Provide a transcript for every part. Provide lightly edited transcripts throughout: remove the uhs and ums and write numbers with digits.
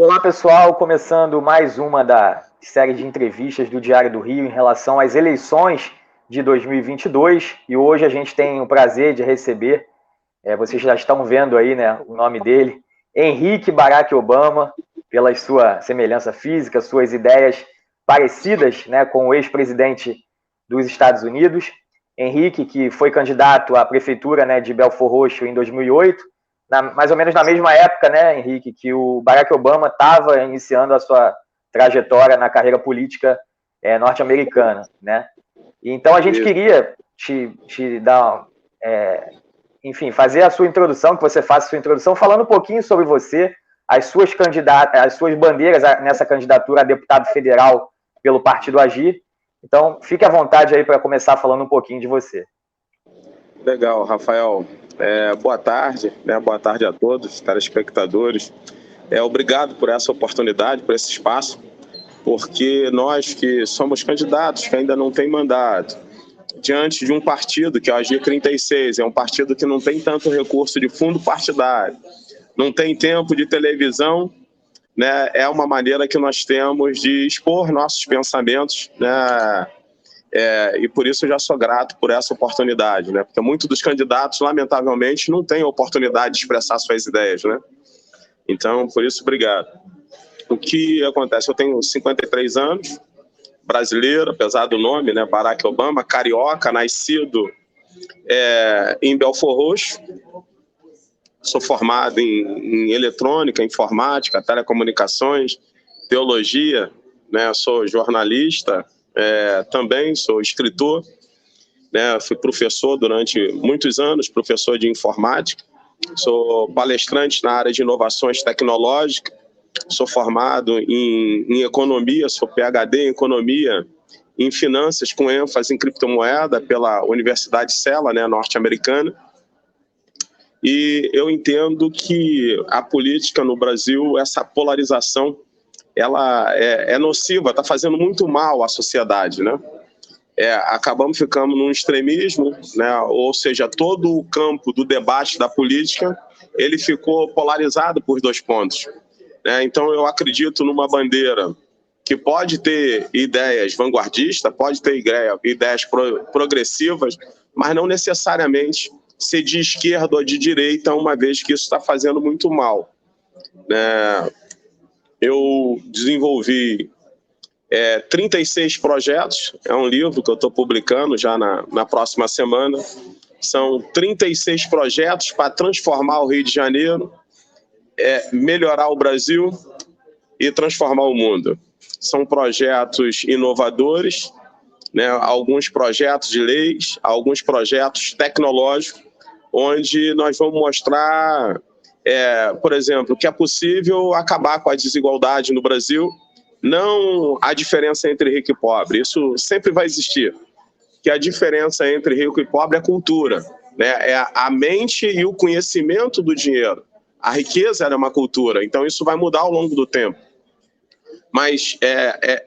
Olá, pessoal, começando mais uma da série de entrevistas do Diário do Rio em relação às eleições de 2022, e hoje a gente tem o prazer de receber, vocês já estão vendo aí, né, o nome dele, Henrique Barack Obama, pela sua semelhança física, suas ideias parecidas, né, com o ex-presidente dos Estados Unidos. Henrique, que foi candidato à prefeitura, né, de Belford Roxo em 2008, mais ou menos na mesma época, né, Henrique, que o Barack Obama estava iniciando a sua trajetória na carreira política norte-americana, né? E então a gente queria te dar, enfim, fazer a sua introdução, que você faça a sua introdução, falando um pouquinho sobre você, as suas bandeiras nessa candidatura a deputado federal pelo Partido Agir. Então, fique à vontade aí para começar falando um pouquinho de você. Legal, Rafael. Boa tarde, né? Boa tarde a todos, telespectadores. Obrigado por essa oportunidade, por esse espaço, porque nós que somos candidatos, que ainda não tem mandato, diante de um partido que é o Agir 36, é um partido que não tem tanto recurso de fundo partidário, não tem tempo de televisão, né? É uma maneira que nós temos de expor nossos pensamentos, né? E por isso eu já sou grato por essa oportunidade, né? Porque muitos dos candidatos, lamentavelmente, não têm oportunidade de expressar suas ideias, né? Então, por isso, obrigado. O que acontece? Eu tenho 53 anos, brasileiro, apesar do nome, né? Barack Obama, carioca, nascido em Belford Roxo. Sou formado em eletrônica, informática, telecomunicações, teologia, né? Sou jornalista, também sou escritor, né? Fui professor durante muitos anos, professor de informática, sou palestrante na área de inovações tecnológicas, sou formado em economia, sou PhD em economia, em finanças com ênfase em criptomoeda pela Universidade Cela, né, norte-americana. E eu entendo que a política no Brasil, essa polarização, ela é nociva, está fazendo muito mal à sociedade, né? Acabamos ficando num extremismo, né? Ou seja, todo o campo do debate da política, ele ficou polarizado por dois pontos, né? Então eu acredito numa bandeira que pode ter ideias vanguardistas, pode ter ideias progressivas, mas não necessariamente ser de esquerda ou de direita, uma vez que isso está fazendo muito mal, né? Eu desenvolvi 36 projetos, é um livro que eu estou publicando já na próxima semana. São 36 projetos para transformar o Rio de Janeiro, melhorar o Brasil e transformar o mundo. São projetos inovadores, né? Alguns projetos de leis, alguns projetos tecnológicos, onde nós vamos mostrar, por exemplo, que é possível acabar com a desigualdade no Brasil, não a diferença entre rico e pobre, isso sempre vai existir, que a diferença entre rico e pobre é cultura, né? É a mente e o conhecimento do dinheiro. A riqueza é uma cultura, então isso vai mudar ao longo do tempo. Mas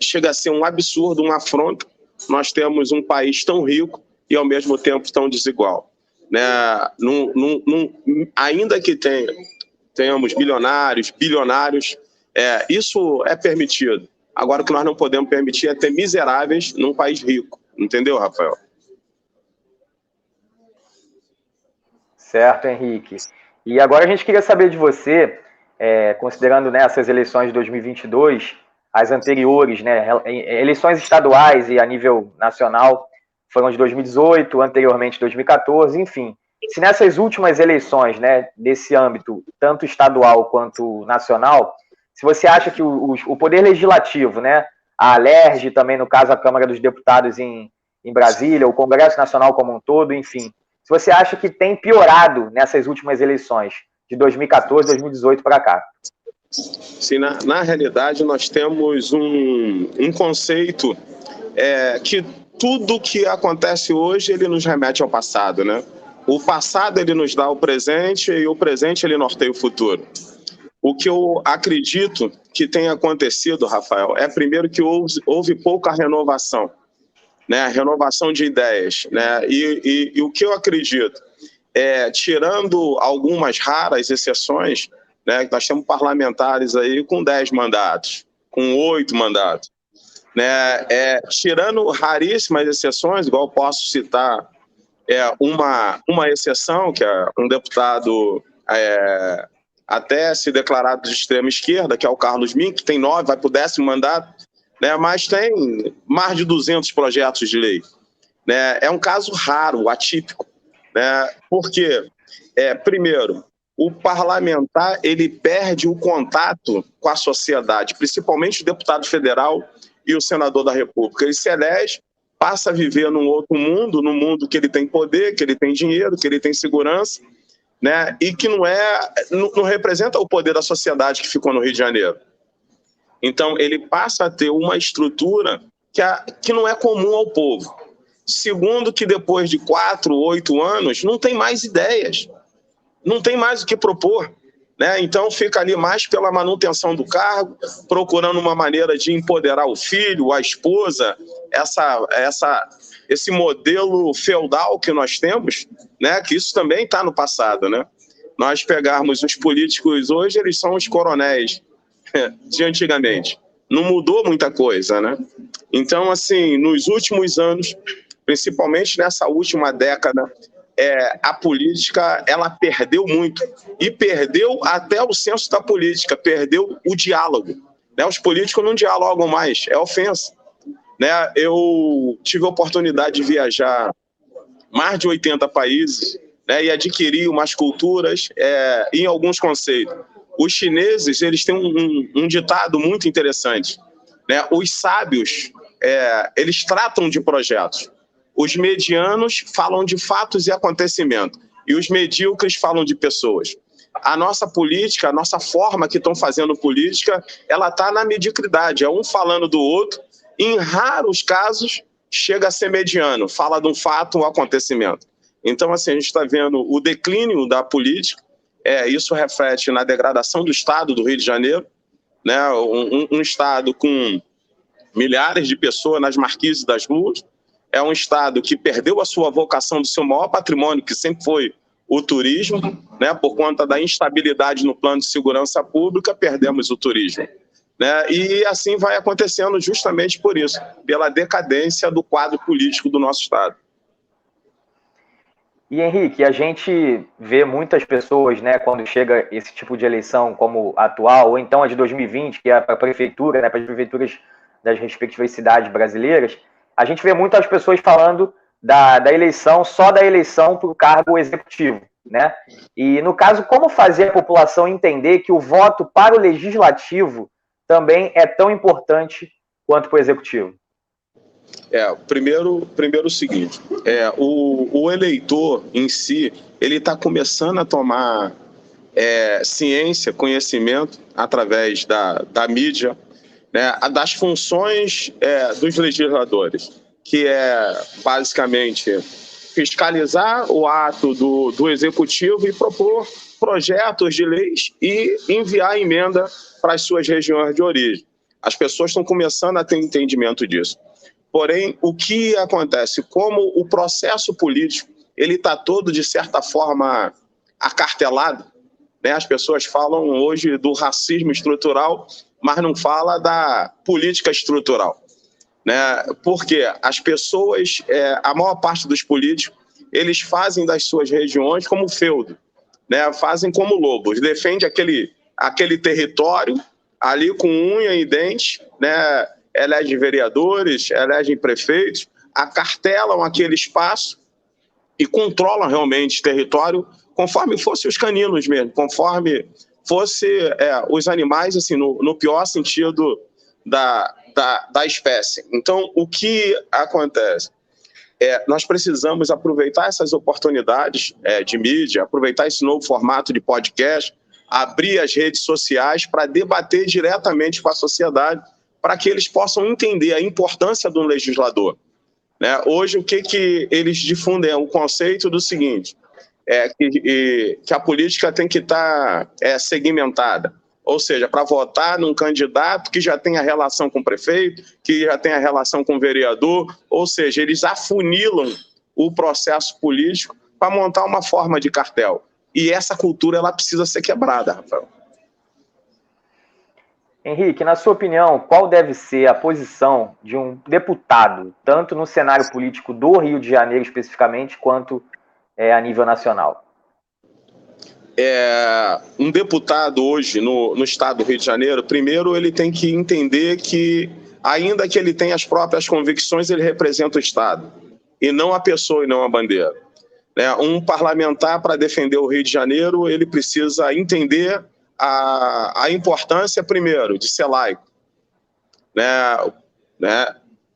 chega a ser um absurdo, uma afronta, nós temos um país tão rico e ao mesmo tempo tão desigual, né? Ainda que tenhamos bilionários, isso é permitido. Agora, o que nós não podemos permitir é ter miseráveis num país rico. Entendeu, Rafael? Certo, Henrique. E agora a gente queria saber de você, considerando, né, essas eleições de 2022, as anteriores, né, eleições estaduais e a nível nacional, foram de 2018, anteriormente 2014, enfim. Se nessas últimas eleições, né, desse âmbito, tanto estadual quanto nacional, se você acha que o Poder Legislativo, né, a Alerj, também no caso a Câmara dos Deputados em Brasília, o Congresso Nacional como um todo, enfim, se você acha que tem piorado nessas últimas eleições, de 2014, 2018 para cá. Sim, na realidade nós temos um conceito que tudo que acontece hoje ele nos remete ao passado, né? O passado ele nos dá o presente e o presente ele norteia o futuro. O que eu acredito que tem acontecido, Rafael, é primeiro que houve pouca renovação, né? Renovação de ideias, né? E o que eu acredito tirando algumas raras exceções, né? Nós temos parlamentares aí com 10 mandatos, com 8 mandatos, né? Tirando raríssimas exceções, igual posso citar uma exceção, que é um deputado até se declarado de extrema esquerda, que é o Carlos Mink, que tem 9, vai para o 10º mandato, né? Mas tem mais de 200 projetos de lei, né? É um caso raro, atípico, né? Porque, primeiro, o parlamentar ele perde o contato com a sociedade, principalmente o deputado federal e o senador da República. Ele se elege, passa a viver num outro mundo, num mundo que ele tem poder, que ele tem dinheiro, que ele tem segurança, né? E que não representa o poder da sociedade que ficou no Rio de Janeiro. Então, ele passa a ter uma estrutura que não é comum ao povo. Segundo, que depois de 4, 8 anos, não tem mais ideias, não tem mais o que propor, né? Então, fica ali mais pela manutenção do cargo, procurando uma maneira de empoderar o filho, a esposa, esse modelo feudal que nós temos, né? Que isso também está no passado, né? Nós pegarmos os políticos hoje, eles são os coronéis de antigamente. Não mudou muita coisa, né? Então, assim, nos últimos anos, principalmente nessa última década, a política ela perdeu muito, e perdeu até o senso da política, perdeu o diálogo, né? Os políticos não dialogam mais, é ofensa, né? Eu tive a oportunidade de viajar mais de 80 países, né, e adquirir umas culturas em alguns conceitos. Os chineses eles têm um ditado muito interessante, né? Os sábios eles tratam de projetos. Os medianos falam de fatos e acontecimentos, e os medíocres falam de pessoas. A nossa política, a nossa forma que estão fazendo política, ela está na mediocridade, é um falando do outro, e em raros casos chega a ser mediano, fala de um fato ou acontecimento. Então, assim, a gente está vendo o declínio da política, isso reflete na degradação do Estado do Rio de Janeiro, né? Um Estado com milhares de pessoas nas marquises das ruas, é um Estado que perdeu a sua vocação do seu maior patrimônio, que sempre foi o turismo, né? Por conta da instabilidade no plano de segurança pública, perdemos o turismo, né? E assim vai acontecendo justamente por isso, pela decadência do quadro político do nosso Estado. E, Henrique, a gente vê muitas pessoas, né, quando chega esse tipo de eleição como a atual, ou então a de 2020, que é para a prefeitura, né, para as prefeituras das respectivas cidades brasileiras, a gente vê muitas pessoas falando da eleição, só da eleição para o cargo executivo, né? E, no caso, como fazer a população entender que o voto para o legislativo também é tão importante quanto para o executivo? Primeiro o seguinte, o eleitor em si, ele está começando a tomar ciência, conhecimento, através da mídia, né, das funções dos legisladores, que é basicamente fiscalizar o ato do executivo e propor projetos de leis e enviar emenda para as suas regiões de origem. As pessoas estão começando a ter entendimento disso. Porém, o que acontece? Como o processo político ele está todo, de certa forma, acartelado, né? As pessoas falam hoje do racismo estrutural, mas não fala da política estrutural, né? Porque as pessoas, a maior parte dos políticos, eles fazem das suas regiões como feudo, né? Fazem como lobos, defende aquele território ali com unha e dente, né? Elegem vereadores, elegem prefeitos, acartelam aquele espaço e controlam realmente território conforme fossem os caninos mesmo, conforme fosse os animais, assim, no pior sentido da espécie. Então, o que acontece? Nós precisamos aproveitar essas oportunidades de mídia, aproveitar esse novo formato de podcast, abrir as redes sociais para debater diretamente com a sociedade, para que eles possam entender a importância do legislador, né? Hoje, o que eles difundem é o conceito do seguinte, que a política tem que estar segmentada, ou seja, para votar num candidato que já tem a relação com o prefeito, que já tem a relação com o vereador, ou seja, eles afunilam o processo político para montar uma forma de cartel. E essa cultura ela precisa ser quebrada, Rafael. Henrique, na sua opinião, qual deve ser a posição de um deputado, tanto no cenário político do Rio de Janeiro especificamente, quanto a nível nacional? Um deputado hoje no estado do Rio de Janeiro, primeiro ele tem que entender que, ainda que ele tenha as próprias convicções, ele representa o Estado, e não a pessoa e não a bandeira. Um parlamentar, para defender o Rio de Janeiro, ele precisa entender a importância, primeiro, de ser laico,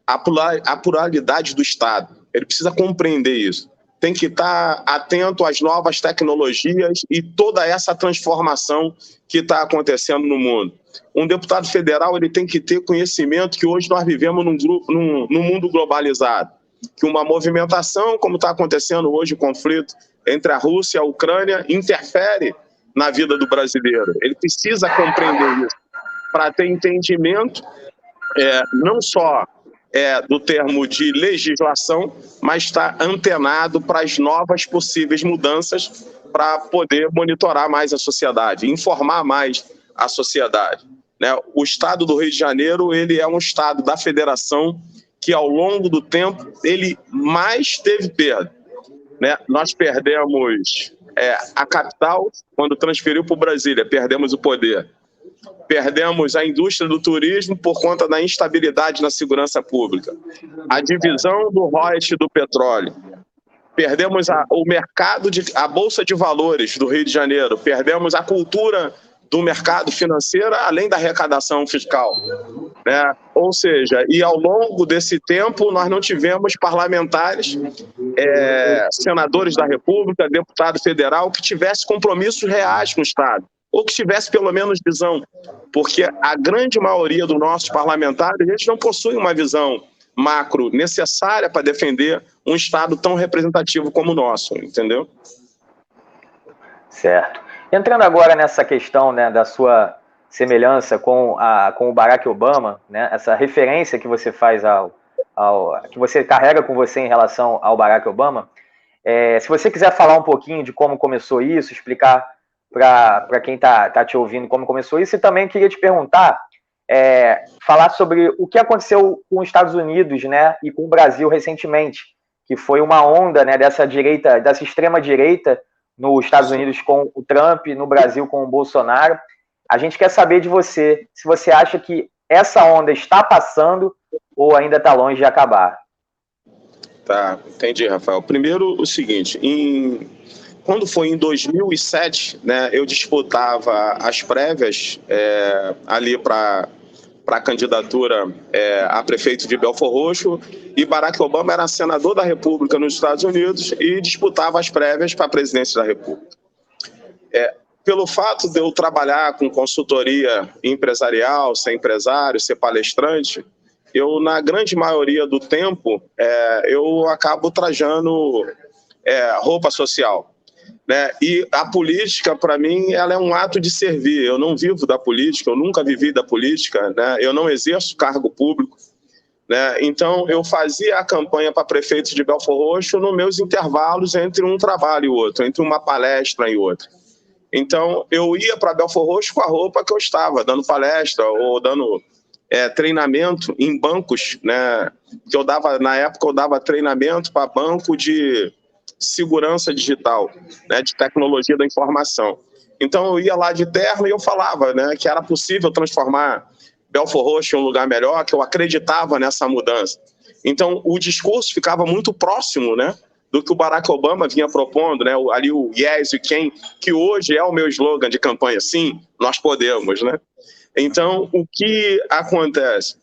a pluralidade do Estado. Ele precisa compreender isso. Tem que estar atento às novas tecnologias e toda essa transformação que está acontecendo no mundo. Um deputado federal ele tem que ter conhecimento que hoje nós vivemos num mundo globalizado, que uma movimentação, como está acontecendo hoje, o conflito entre a Rússia e a Ucrânia, interfere na vida do brasileiro. Ele precisa compreender isso para ter entendimento, não só do termo de legislação, mas está antenado para as novas possíveis mudanças para poder monitorar mais a sociedade, informar mais a sociedade. O estado do Rio de Janeiro ele é um estado da federação que, ao longo do tempo, ele mais teve perda. Nós perdemos a capital, quando transferiu para o Brasília, perdemos o poder. Perdemos a indústria do turismo por conta da instabilidade na segurança pública. A divisão do royalties do petróleo. Perdemos o mercado, a Bolsa de Valores do Rio de Janeiro. Perdemos a cultura do mercado financeiro, além da arrecadação fiscal. Ou seja, e ao longo desse tempo nós não tivemos parlamentares, senadores da República, deputado federal, que tivesse compromissos reais com o Estado, ou que tivesse pelo menos visão, porque a grande maioria dos nossos parlamentares, eles não possuem uma visão macro necessária para defender um Estado tão representativo como o nosso, entendeu? Certo. Entrando agora nessa questão da sua semelhança com o Barack Obama, essa referência que você faz que você carrega com você em relação ao Barack Obama, se você quiser falar um pouquinho de como começou isso, explicar para quem está te ouvindo como começou isso, e também queria te perguntar, falar sobre o que aconteceu com os Estados Unidos, e com o Brasil recentemente, que foi uma onda dessa extrema direita nos Estados Unidos com o Trump, no Brasil com o Bolsonaro. A gente quer saber de você, se você acha que essa onda está passando ou ainda está longe de acabar. Tá, entendi, Rafael. Primeiro, o seguinte, quando foi em 2007, eu disputava as prévias ali para a candidatura a prefeito de Belford Roxo, e Barack Obama era senador da República nos Estados Unidos e disputava as prévias para a presidência da República. Pelo fato de eu trabalhar com consultoria empresarial, ser empresário, ser palestrante, eu, na grande maioria do tempo, eu acabo trajando roupa social. E a política, para mim, ela é um ato de servir. Eu não vivo da política, eu nunca vivi da política, eu não exerço cargo público. Então, eu fazia a campanha para prefeito de Belford Roxo nos meus intervalos entre um trabalho e outro, entre uma palestra e outra. Então, eu ia para Belford Roxo com a roupa que eu estava, dando palestra ou dando treinamento em bancos, que eu dava, na época eu dava treinamento para banco de segurança digital, de tecnologia da informação. Então eu ia lá de terno e eu falava que era possível transformar Belford Roxo em um lugar melhor, que eu acreditava nessa mudança. Então o discurso ficava muito próximo do que o Barack Obama vinha propondo, ali o Yes You Can, que hoje é o meu slogan de campanha, sim, nós podemos. Então o que acontece?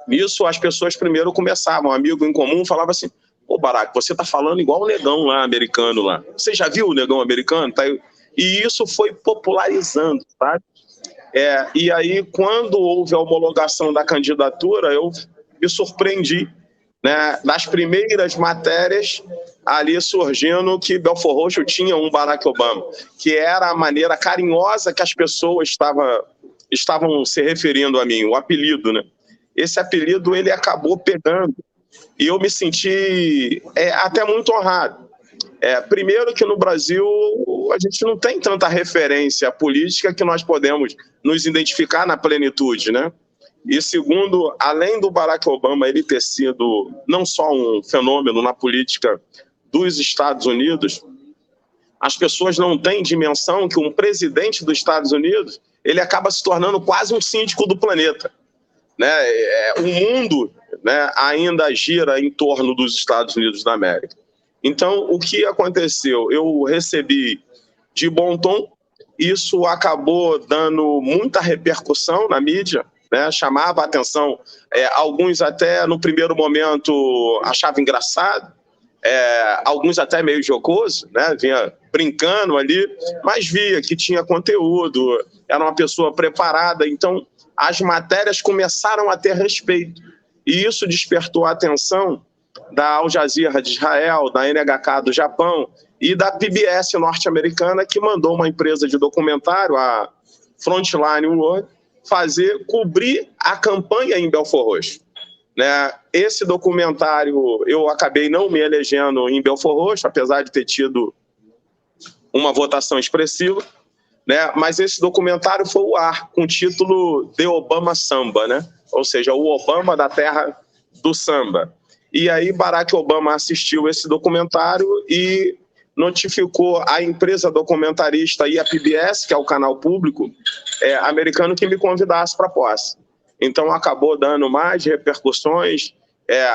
Nisso as pessoas primeiro começavam, um amigo em comum falava assim: "Ô Barack, você tá falando igual o negão lá, americano lá. Você já viu o negão americano?" E isso foi popularizando, sabe? E aí, quando houve a homologação da candidatura, eu me surpreendi, nas primeiras matérias, ali surgindo que Belford Roxo tinha um Barack Obama, que era a maneira carinhosa que as pessoas estavam se referindo a mim, o apelido, Esse apelido, ele acabou pegando. E eu me senti até muito honrado. Primeiro que no Brasil a gente não tem tanta referência política que nós podemos nos identificar na plenitude, né? E segundo, além do Barack Obama ele ter sido não só um fenômeno na política dos Estados Unidos, as pessoas não têm dimensão que um presidente dos Estados Unidos ele acaba se tornando quase um síndico do planeta, né? O mundo, né, ainda gira em torno dos Estados Unidos da América. Então, o que aconteceu? Eu recebi de bom tom, isso acabou dando muita repercussão na mídia, né? Chamava a atenção, alguns até no primeiro momento achavam engraçado, alguns até meio jocoso, né? Vinha brincando ali, mas via que tinha conteúdo, era uma pessoa preparada, então as matérias começaram a ter respeito, e isso despertou a atenção da Al Jazeera de Israel, da NHK do Japão e da PBS norte-americana, que mandou uma empresa de documentário, a Frontline World, cobrir a campanha em Belfort Roxo, né? Esse documentário, eu acabei não me elegendo em Belfort Roxo, apesar de ter tido uma votação expressiva, né? Mas esse documentário foi ao ar com o título The Obama Samba, né? Ou seja, o Obama da terra do samba. E aí Barack Obama assistiu esse documentário e notificou a empresa documentarista e a PBS, que é o canal público americano, que me convidasse para a posse. Então acabou dando mais repercussões,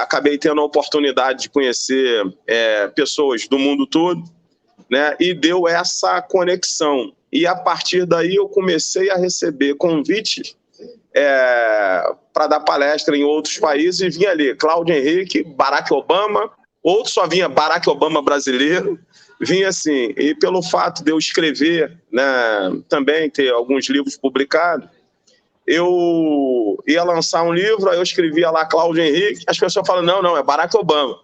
acabei tendo a oportunidade de conhecer pessoas do mundo todo, né? E deu essa conexão. E a partir daí eu comecei a receber convites para dar palestra em outros países, e vinha ali Cláudio Henrique, Barack Obama, outro só vinha Barack Obama brasileiro, vinha assim. E pelo fato de eu escrever, né, também ter alguns livros publicados, eu ia lançar um livro, aí eu escrevia lá Cláudio Henrique, as pessoas falam, não, é Barack Obama.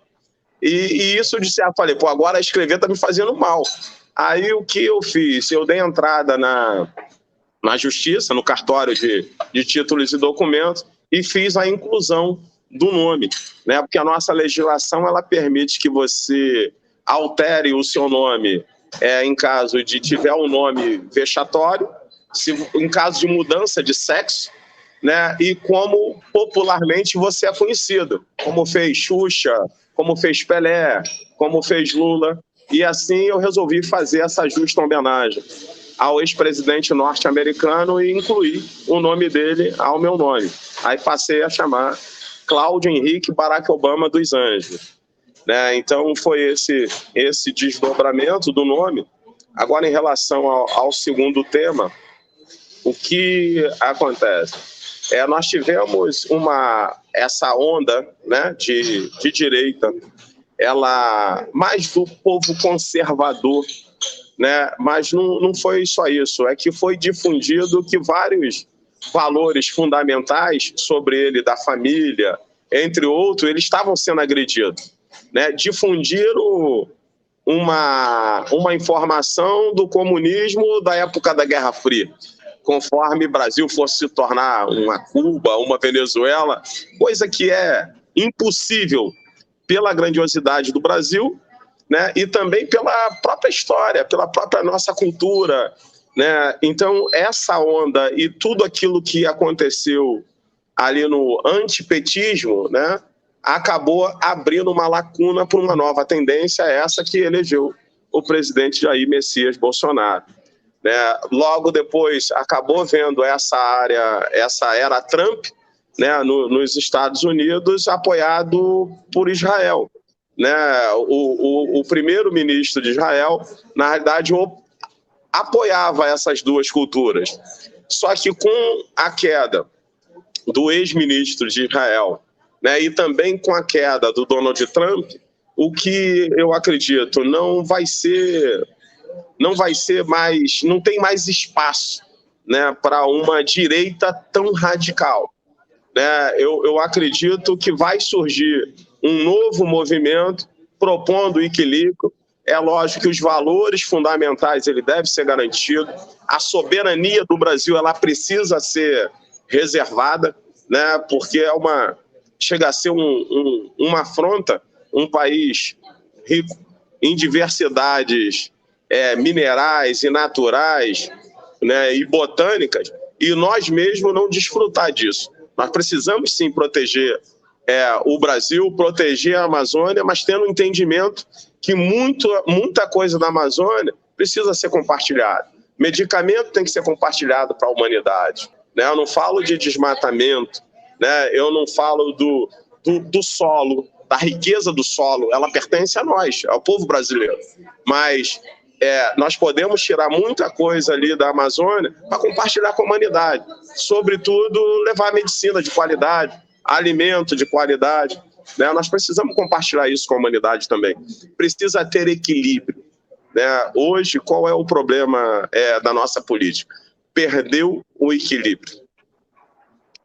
E isso de certo, falei, agora escrever está me fazendo mal. Aí o que eu fiz? Eu dei entrada na justiça, no cartório de títulos e documentos, e fiz a inclusão do nome, né? Porque a nossa legislação ela permite que você altere o seu nome em caso de tiver um nome vexatório, em caso de mudança de sexo, né? E como popularmente você é conhecido, como fez Xuxa, como fez Pelé, como fez Lula. E assim eu resolvi fazer essa justa homenagem ao ex-presidente norte-americano e incluir o nome dele ao meu nome. Aí passei a chamar Cláudio Henrique Barack Obama dos Anjos, né? Então foi esse desdobramento do nome. Agora, em relação ao segundo tema, o que acontece? Nós tivemos essa onda, né, de direita, ela mais do povo conservador, né? Mas não foi só isso, é que foi difundido que vários valores fundamentais sobre ele, da família, entre outros, eles estavam sendo agredidos, né? Difundiram uma informação do comunismo da época da Guerra Fria, conforme o Brasil fosse se tornar uma Cuba, uma Venezuela, coisa que é impossível pela grandiosidade do Brasil, né? E também pela própria história, pela própria nossa cultura, né? Então, essa onda e tudo aquilo que aconteceu ali no antipetismo, né, acabou abrindo uma lacuna para uma nova tendência, essa que elegeu o presidente Jair Messias Bolsonaro, né? Logo depois acabou vendo essa era Trump, né, nos Estados Unidos, apoiado por Israel, né? O primeiro-ministro de Israel, na realidade, apoiava essas duas culturas. Só que com a queda do ex-ministro de Israel, né, e também com a queda do Donald Trump, o que eu acredito não tem mais espaço, né, para uma direita tão radical, né? Eu acredito que vai surgir um novo movimento propondo equilíbrio. É lógico que os valores fundamentais ele deve ser garantido, a soberania do Brasil ela precisa ser reservada, né? Porque chega a ser uma afronta, um país rico em diversidades minerais e naturais, né, e botânicas, e nós mesmos não desfrutar disso. Nós precisamos sim proteger o Brasil, proteger a Amazônia, mas tendo um entendimento que muita coisa da Amazônia precisa ser compartilhada. Medicamento tem que ser compartilhado para a humanidade, né? Eu não falo de desmatamento, né? Eu não falo do solo, da riqueza do solo, ela pertence a nós, ao povo brasileiro. Mas nós podemos tirar muita coisa ali da Amazônia para compartilhar com a humanidade. Sobretudo, levar medicina de qualidade, alimento de qualidade, né? Nós precisamos compartilhar isso com a humanidade também. Precisa ter equilíbrio, né? Hoje, qual é o problema da nossa política? Perdeu o equilíbrio.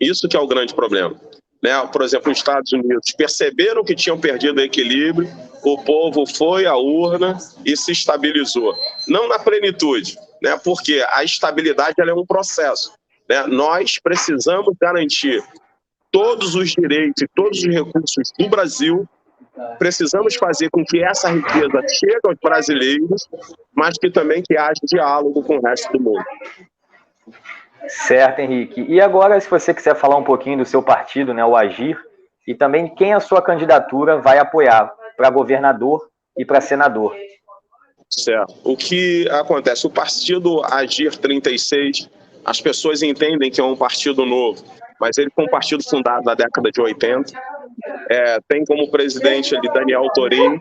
Isso que é o grande problema, né? Por exemplo, os Estados Unidos perceberam que tinham perdido o equilíbrio, o povo foi à urna e se estabilizou. Não na plenitude, né? Porque a estabilidade ela é um processo, né? Nós precisamos garantir todos os direitos e todos os recursos do Brasil, precisamos fazer com que essa riqueza chegue aos brasileiros, mas que também que haja diálogo com o resto do mundo. Certo, Henrique. E agora, se você quiser falar um pouquinho do seu partido, né, o Agir, e também quem a sua candidatura vai apoiar para governador e para senador. Certo. O que acontece? O partido Agir 36, as pessoas entendem que é um partido novo, mas ele foi um partido fundado na década de 80, tem como presidente ali Daniel Torini,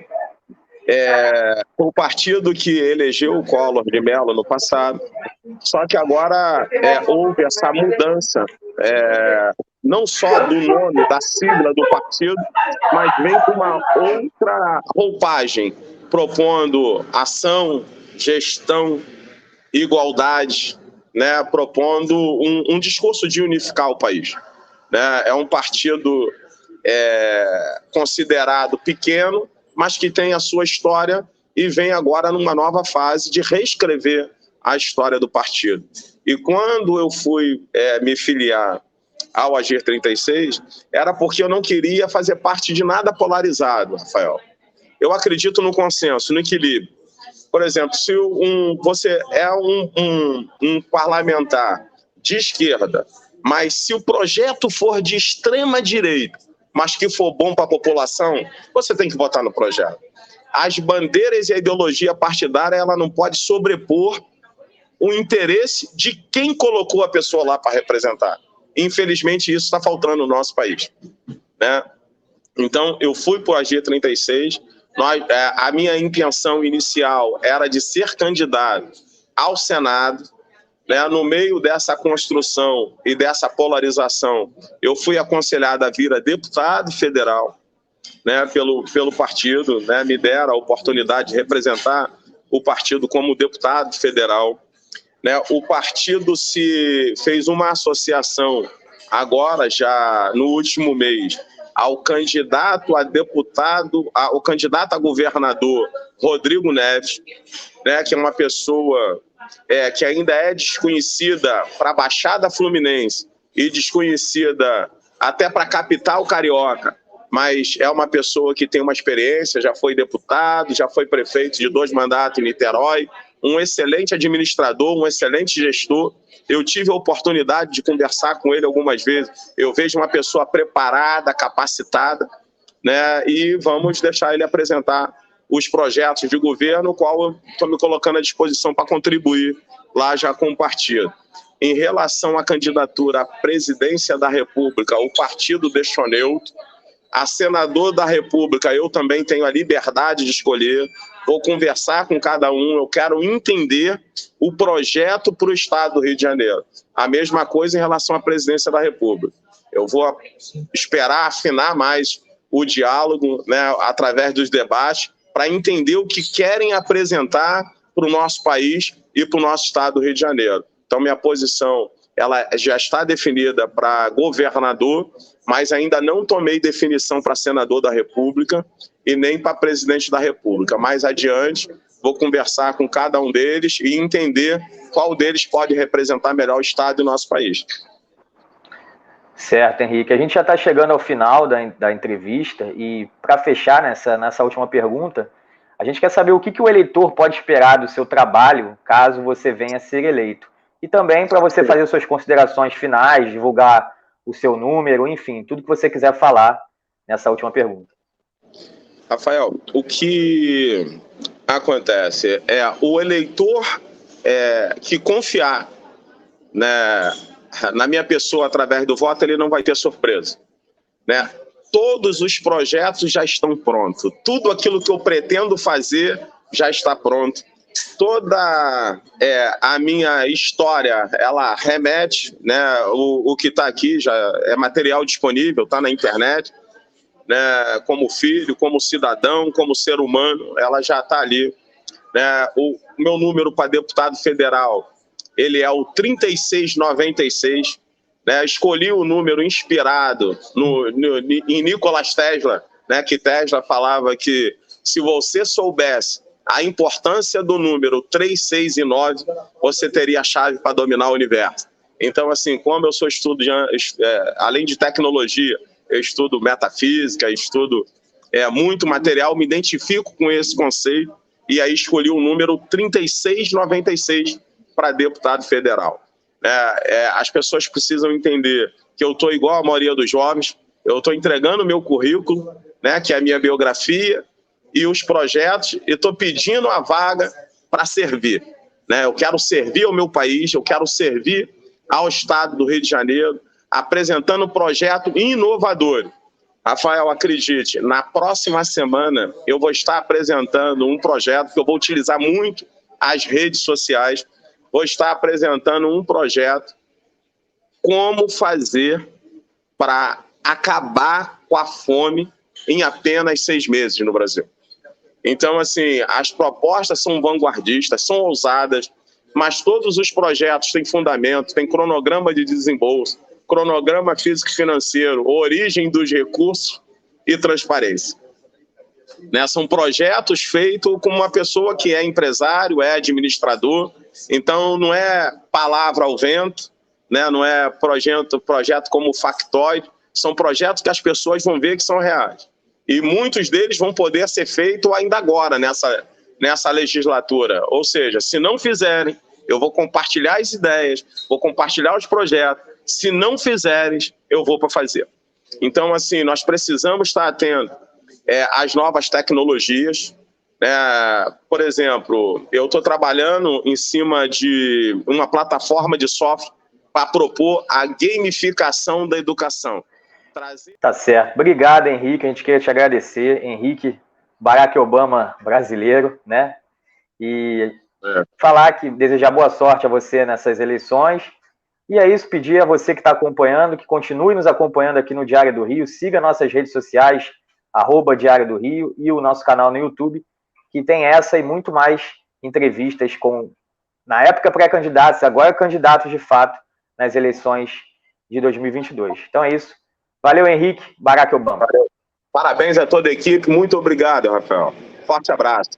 o partido que elegeu o Collor de Mello no passado, só que agora houve essa mudança, não só do nome, da sigla do partido, mas vem com uma outra roupagem, propondo ação, gestão, igualdade, né, propondo um discurso de unificar o país, né? É um partido considerado pequeno, mas que tem a sua história e vem agora numa nova fase de reescrever a história do partido. E quando eu fui me filiar ao Agir 36, era porque eu não queria fazer parte de nada polarizado, Rafael. Eu acredito no consenso, no equilíbrio. Por exemplo, se você é um parlamentar de esquerda, mas se o projeto for de extrema direita, mas que for bom para a população, você tem que votar no projeto. As bandeiras e a ideologia partidária, ela não pode sobrepor o interesse de quem colocou a pessoa lá para representar. Infelizmente, isso está faltando no nosso país, né? Então, eu fui para o Agir 36, a minha intenção inicial era de ser candidato ao Senado, né? No meio dessa construção e dessa polarização, eu fui aconselhado a vir a deputado federal, né? Pelo partido, né? Me deram a oportunidade de representar o partido como deputado federal, né? O partido se fez uma associação agora, já no último mês, ao candidato a deputado, ao candidato a governador Rodrigo Neves, né, que é uma pessoa que ainda é desconhecida para a Baixada Fluminense e desconhecida até para a capital carioca, mas é uma pessoa que tem uma experiência, já foi deputado, já foi prefeito de 2 mandatos em Niterói, um excelente administrador, um excelente gestor. Eu tive a oportunidade de conversar com ele algumas vezes. Eu vejo uma pessoa preparada, capacitada, né? E vamos deixar ele apresentar os projetos de governo, o qual eu estou me colocando à disposição para contribuir lá já com o partido. Em relação à candidatura à presidência da República, o partido deixou neutro. A senador da República, eu também tenho a liberdade de escolher. Vou conversar com cada um, eu quero entender o projeto para o Estado do Rio de Janeiro. A mesma coisa em relação à presidência da República. Eu vou esperar afinar mais o diálogo, né, através dos debates, para entender o que querem apresentar para o nosso país e para o nosso Estado do Rio de Janeiro. Então, minha posição ela já está definida para governador, mas ainda não tomei definição para senador da República e nem para presidente da República. Mais adiante, vou conversar com cada um deles e entender qual deles pode representar melhor o Estado e o nosso país. Certo, Henrique. A gente já está chegando ao final da entrevista e, para fechar nessa última pergunta, A gente quer saber o que o eleitor pode esperar do seu trabalho caso você venha a ser eleito. E também para você fazer suas considerações finais, divulgar o seu número, enfim, tudo que você quiser falar nessa última pergunta. Rafael, o que acontece é o eleitor que confiar, né, na minha pessoa através do voto, ele não vai ter surpresa, né? Todos os projetos já estão prontos, tudo aquilo que eu pretendo fazer já está pronto. Toda a minha história, ela remete, né, o que está aqui já é material disponível, está na internet, né, como filho, como cidadão, como ser humano, ela já está ali, né? O meu número para deputado federal, ele é o 3696, né? Escolhi o número inspirado em Nikola Tesla, né? Que Tesla falava que se você soubesse a importância do número 3, 6 e 9, você teria a chave para dominar o universo. Então, assim, como eu sou estudante, além de tecnologia, eu estudo metafísica, estudo muito material, me identifico com esse conceito e aí escolhi o número 3696 para deputado federal. As pessoas precisam entender que eu estou igual a maioria dos jovens, eu estou entregando o meu currículo, né, que é a minha biografia e os projetos, e estou pedindo a vaga para servir, né? Eu quero servir ao meu país, eu quero servir ao estado do Rio de Janeiro, apresentando um projeto inovador. Rafael, acredite, na próxima semana eu vou estar apresentando um projeto que eu vou utilizar muito as redes sociais, vou estar apresentando um projeto como fazer para acabar com a fome em apenas 6 meses no Brasil. Então, assim, as propostas são vanguardistas, são ousadas, mas todos os projetos têm fundamento, têm cronograma de desembolso, cronograma físico e financeiro, origem dos recursos e transparência. Né? São projetos feitos com uma pessoa que é empresário, é administrador, então não é palavra ao vento, né? Não é projeto como factoide, são projetos que as pessoas vão ver que são reais. E muitos deles vão poder ser feitos ainda agora, nessa legislatura. Ou seja, se não fizerem, eu vou compartilhar as ideias, vou compartilhar os projetos. Se não fizerem, eu vou para fazer. Então, assim, nós precisamos estar atentos às novas tecnologias. Por exemplo, eu estou trabalhando em cima de uma plataforma de software para propor a gamificação da educação. Tá certo. Obrigado, Henrique. A gente queria te agradecer. Henrique, Barack Obama brasileiro, né? E falar que desejar boa sorte a você nessas eleições. E é isso, pedir a você que está acompanhando, que continue nos acompanhando aqui no Diário do Rio, siga nossas redes sociais, @Diário do Rio, e o nosso canal no YouTube, que tem essa e muito mais entrevistas com, na época, pré-candidatos, agora candidatos de fato, nas eleições de 2022. Então é isso. Valeu, Henrique. Barack Obama. Valeu. Parabéns a toda a equipe. Muito obrigado, Rafael. Forte abraço.